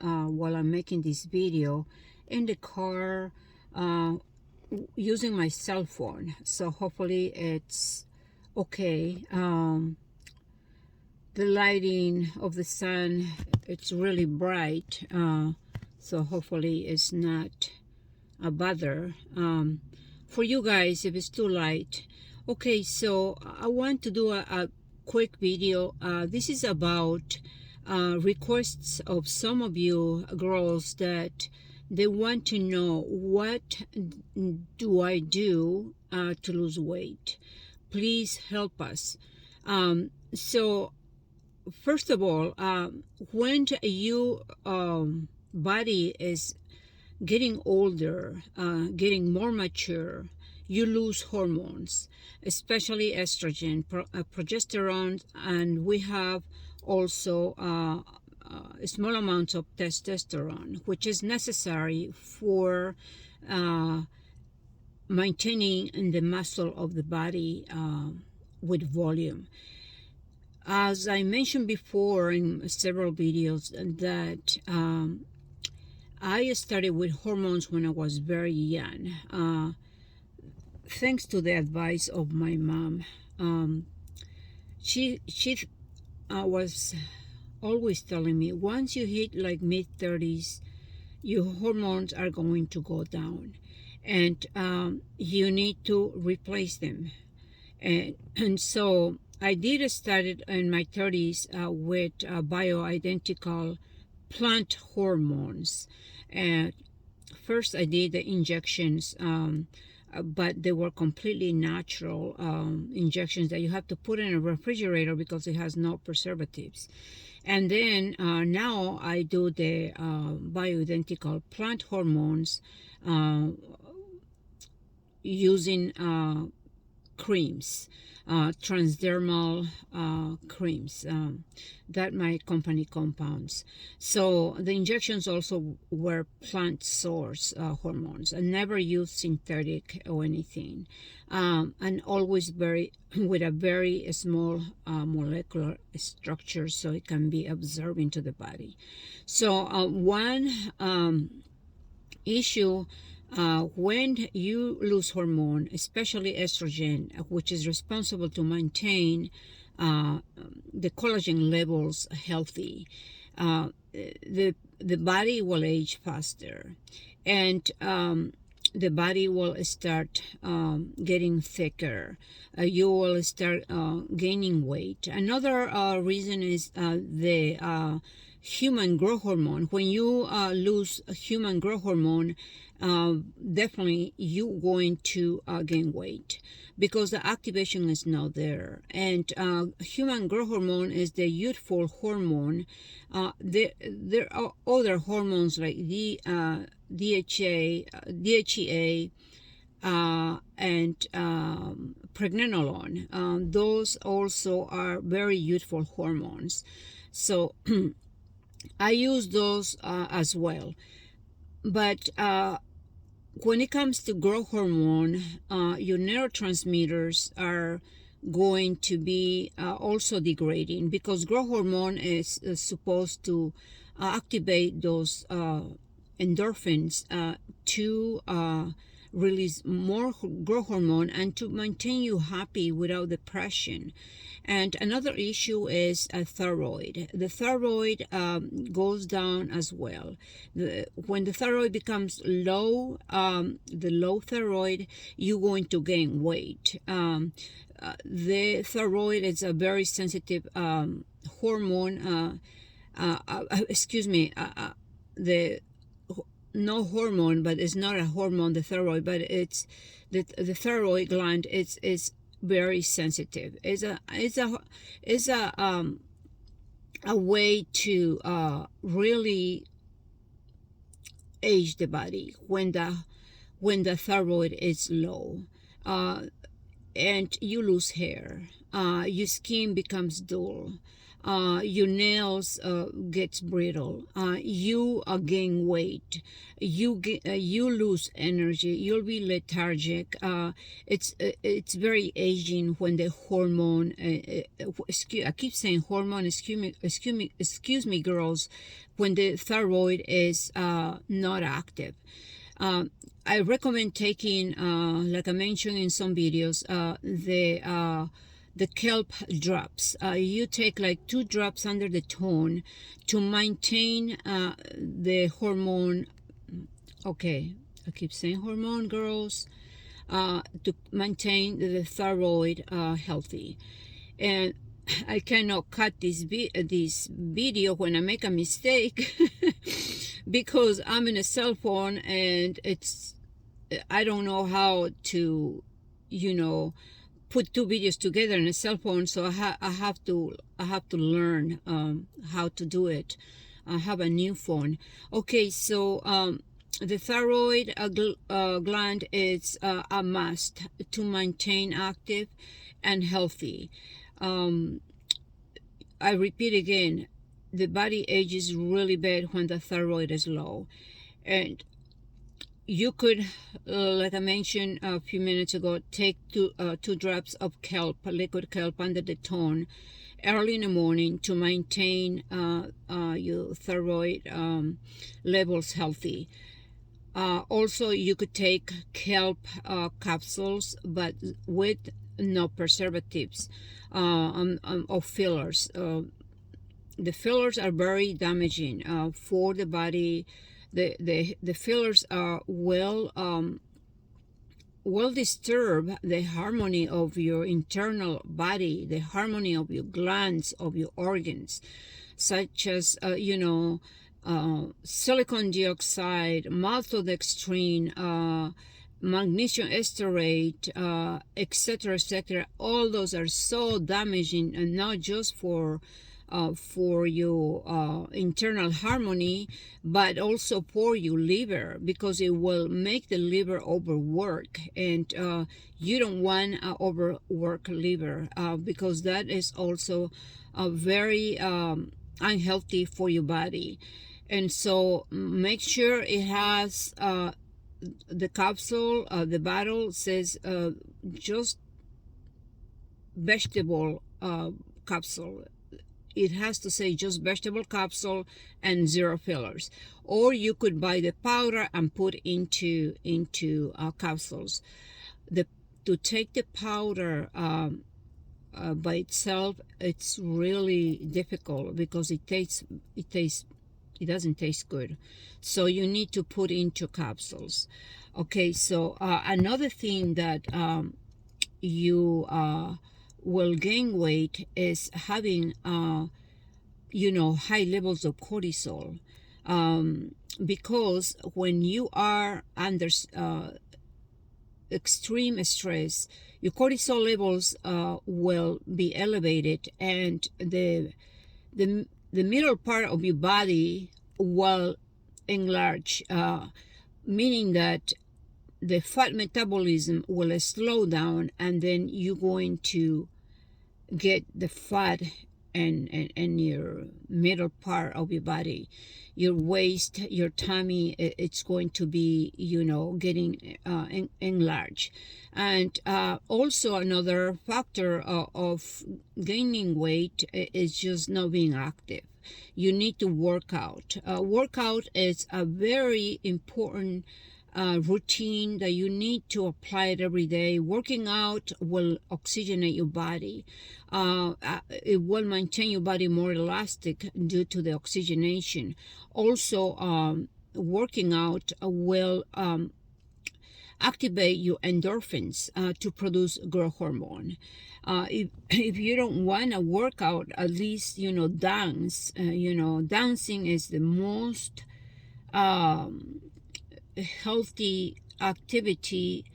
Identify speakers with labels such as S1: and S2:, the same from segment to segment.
S1: while I'm making this video in the car using my cell phone, so hopefully it's okay. The lighting of the sun, it's really bright, so hopefully it's not a bother for you guys if it's too light. Okay, so I want to do a quick video. This is about requests of some of you girls that they want to know, what do I do to lose weight? Please help us. So first of all, when your body is getting older, getting more mature, you lose hormones, especially estrogen, progesterone, and we have also small amounts of testosterone, which is necessary for maintaining the muscle of the body with volume. As I mentioned before in several videos, that I started with hormones when I was very young, thanks to the advice of my mom. She was always telling me, once you hit like mid-30s, your hormones are going to go down, and you need to replace them. And so I did started in my 30s with bioidentical plant hormones. And first I did the injections, but they were completely natural injections that you have to put in a refrigerator because it has no preservatives. And then now I do the bioidentical plant hormones using creams, transdermal creams that my company compounds. So the injections also were plant source hormones. I never used synthetic or anything, and always with a very small molecular structure, so it can be absorbed into the body. So one issue when you lose hormone, especially estrogen, which is responsible to maintain the collagen levels healthy, the body will age faster, and the body will start getting thicker. You will start gaining weight. Another reason is the human growth hormone. When you lose human growth hormone, definitely you're going to gain weight because the activation is not there. And human growth hormone is the youthful hormone. There are other hormones like the DHEA and pregnenolone. Those also are very youthful hormones. So I use those as well. But when it comes to growth hormone, your neurotransmitters are going to be also degrading, because growth hormone is supposed to activate those endorphins to release more growth hormone and to maintain you happy without depression. And another issue is a thyroid. The thyroid goes down as well. When the thyroid becomes low, the low thyroid, you're going to gain weight. The thyroid is a very sensitive hormone. The no hormone, but it's not a hormone, the thyroid, but it's the thyroid gland is very sensitive. It's a way to really age the body when the thyroid is low, and you lose hair, your skin becomes dull, your nails gets brittle, you gain weight, you lose energy, you'll be lethargic. It's very aging when the hormone, I keep saying hormone, excuse me girls, when the thyroid is not active. I recommend taking, like I mentioned in some videos, the kelp drops. You take like 2 drops under the tongue to maintain the hormone. Okay, I keep saying hormone, girls. To maintain the thyroid healthy. And I cannot cut this video when I make a mistake because I'm in a cell phone and I don't know how to, put 2 videos together in a cell phone. So I have to learn how to do it. I have a new phone. Okay, so the thyroid gland is a must to maintain active and healthy. I repeat again, the body ages really bad when the thyroid is low. And you could, like I mentioned a few minutes ago, take 2 drops of kelp, liquid kelp under the tongue early in the morning to maintain your thyroid levels healthy. Also, you could take kelp capsules, but with no preservatives or fillers. The fillers are very damaging for the body. The fillers are will disturb the harmony of your internal body, the harmony of your glands, of your organs, such as silicon dioxide, maltodextrin, magnesium estearate, etc., etc. All those are so damaging, and not just for your internal harmony, but also for your liver, because it will make the liver overwork, and you don't want an overwork liver, because that is also very unhealthy for your body. And so make sure it has the capsule, the bottle says just vegetable capsule. It has to say just vegetable capsule and 0 fillers. Or you could buy the powder and put into capsules. To take the powder by itself, it's really difficult because it doesn't taste good. So you need to put into capsules. Okay, so another thing that you will gain weight is having high levels of cortisol, because when you are under extreme stress, your cortisol levels will be elevated, and the middle part of your body will enlarge, meaning that the fat metabolism will slow down, and then you're going to get the fat in your middle part of your body. Your waist, your tummy, it's going to be, getting enlarged. And also another factor of gaining weight is just not being active. You need to work out. Workout is a very important routine that you need to apply it every day. Working out will oxygenate your body. It will maintain your body more elastic due to the oxygenation. Also, working out will activate your endorphins to produce growth hormone. If you don't want to work out, at least dance. Dancing is the most healthy activity,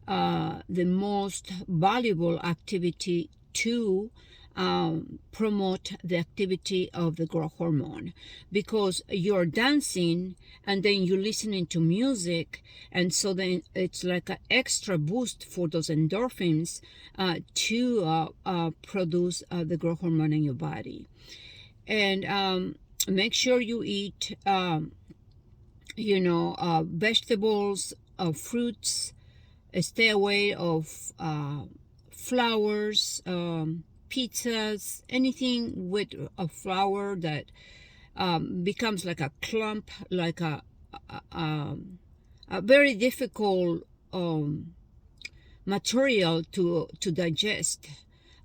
S1: the most valuable activity to promote the activity of the growth hormone, because you're dancing and then you're listening to music, and so then it's like an extra boost for those endorphins to produce the growth hormone in your body. And make sure you eat vegetables, fruits, stay away of flours, pizzas, anything with a flour that becomes like a clump, like a very difficult material to digest,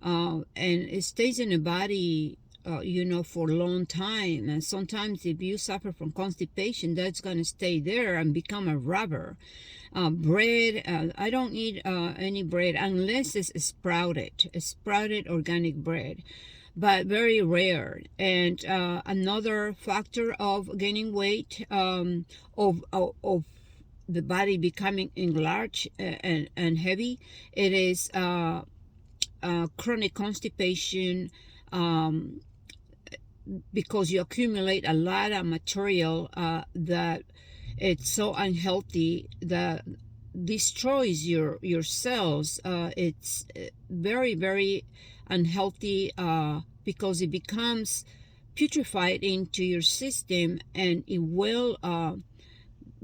S1: and it stays in the body for a long time. And sometimes if you suffer from constipation, that's going to stay there and become a rubber. Bread, I don't eat any bread unless it's sprouted organic bread, but very rare. And another factor of gaining weight, of the body becoming enlarged and heavy, it is chronic constipation, because you accumulate a lot of material that it's so unhealthy that destroys your cells. It's very, very unhealthy because it becomes putrefied into your system, and it will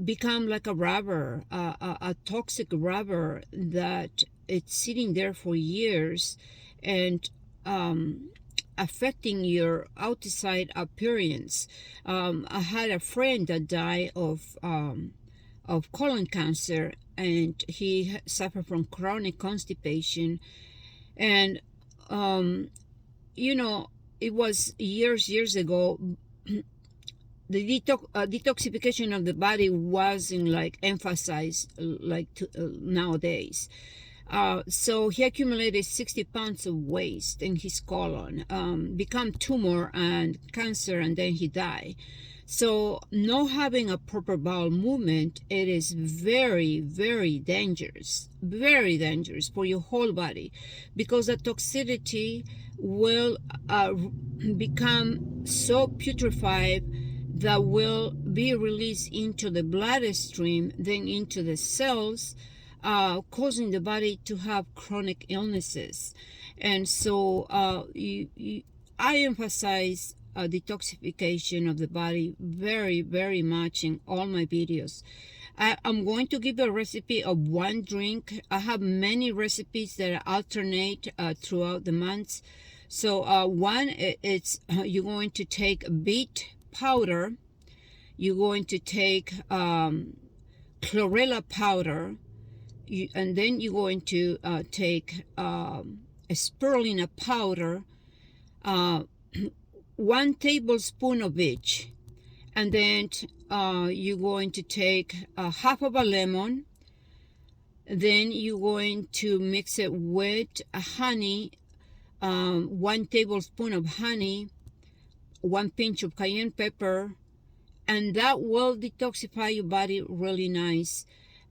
S1: become like a rubber, a toxic rubber that it's sitting there for years and affecting your outside appearance. I had a friend that died of colon cancer, and he suffered from chronic constipation. And it was years ago. The detoxification of the body wasn't like emphasized like nowadays. So he accumulated 60 pounds of waste in his colon, become tumor and cancer, and then he died. So not having a proper bowel movement, it is very, very dangerous for your whole body, because the toxicity will become so putrefied that will be released into the bloodstream, then into the cells, causing the body to have chronic illnesses. And so I emphasize detoxification of the body very, very much in all my videos. I'm going to give a recipe of one drink. I have many recipes that alternate throughout the months. So one, it's you're going to take beet powder, you're going to take chlorella powder, and then you're going to take spirulina powder, 1 tablespoon of each, and then you're going to take half of a lemon. Then you're going to mix it with honey, 1 tablespoon of honey, 1 pinch of cayenne pepper, and that will detoxify your body really nice.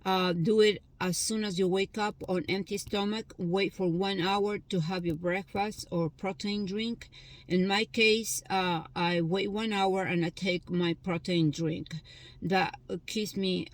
S1: Do it as soon as you wake up on empty stomach. Wait for 1 hour to have your breakfast or protein drink. In my case, I wait 1 hour and I take my protein drink. That keeps me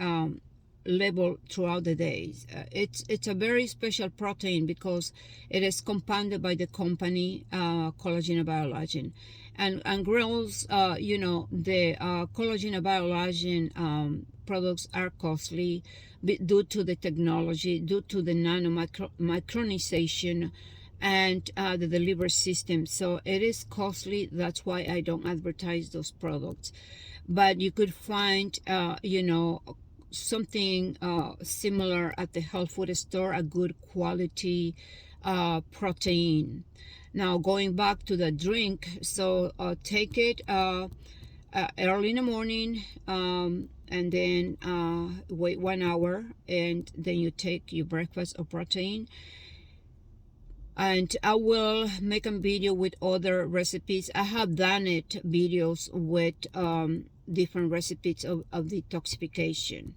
S1: level throughout the days. It's a very special protein because it is compounded by the company Collagen and Biologen. And girls, the collagen and biologen products are costly due to the technology, due to the micronization and the delivery system. So it is costly. That's why I don't advertise those products. But you could find, something similar at the health food store, a good quality protein. Now going back to the drink, so take it early in the morning, and then wait 1 hour, and then you take your breakfast of protein. And I will make a video with other recipes. I have done it videos with different recipes of detoxification.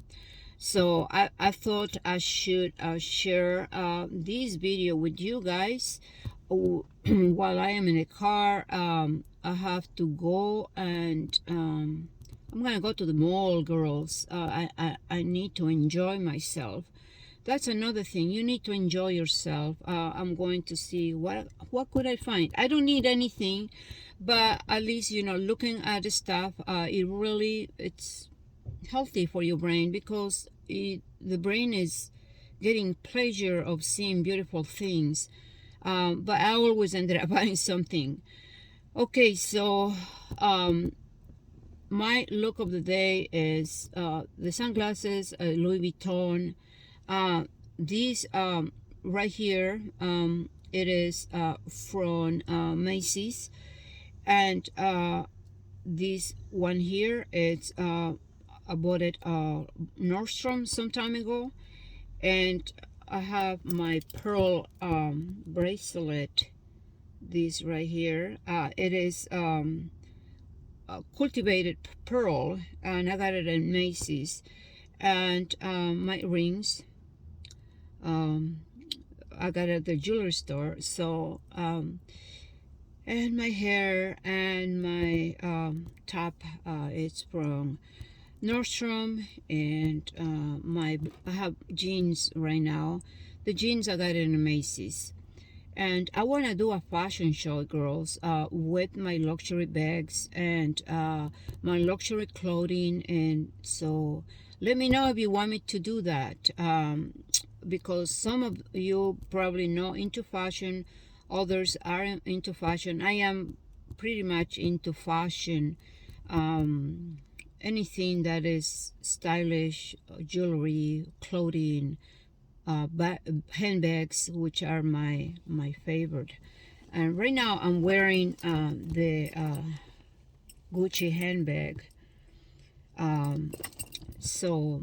S1: So I thought I should share this video with you guys while I am in the car, I have to go and I'm gonna go to the mall, girls. I need to enjoy myself. That's another thing. You need to enjoy yourself. I'm going to see what could I find. I don't need anything, but at least, you know, looking at the stuff, it's healthy for your brain, because the brain is getting pleasure of seeing beautiful things. But I always ended up buying something. Okay, so my look of the day is the sunglasses, Louis Vuitton. These right here, it is from Macy's, and this one here, it's I bought it Nordstrom some time ago, and I have my pearl bracelet. This right here, it is cultivated pearl, and I got it in Macy's. And my rings, I got it at the jewelry store. So and my hair and my top, it's from Nordstrom. And I have jeans right now. The jeans I got it in Macy's. And I want to do a fashion show, girls, with my luxury bags and my luxury clothing. And so let me know if you want me to do that, because some of you probably not into fashion, others aren't into fashion. I am pretty much into fashion. Anything that is stylish, jewelry, clothing, handbags, which are my favorite. And right now I'm wearing the Gucci handbag. So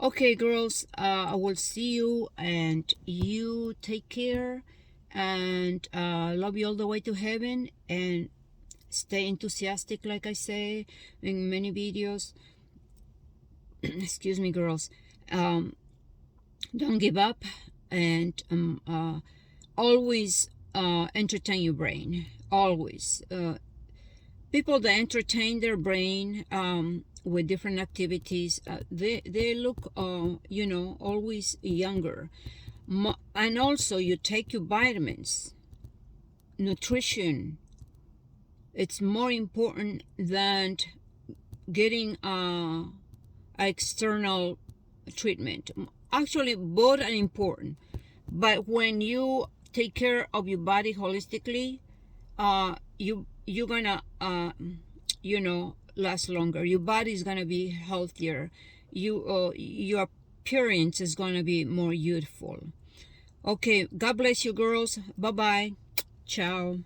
S1: okay, girls, I will see you, and you take care, and love you all the way to heaven, and stay enthusiastic, like I say in many videos. Excuse me, girls. Don't give up, and always entertain your brain. Always. People that entertain their brain with different activities, they look, you know, always younger. And also, you take your vitamins. Nutrition, it's more important than getting external treatment. Actually, both are important, but when you take care of your body holistically, you're gonna you know, last longer. Your body is gonna be healthier. Your appearance is gonna be more youthful. Okay, God bless you, girls. Bye bye. Ciao.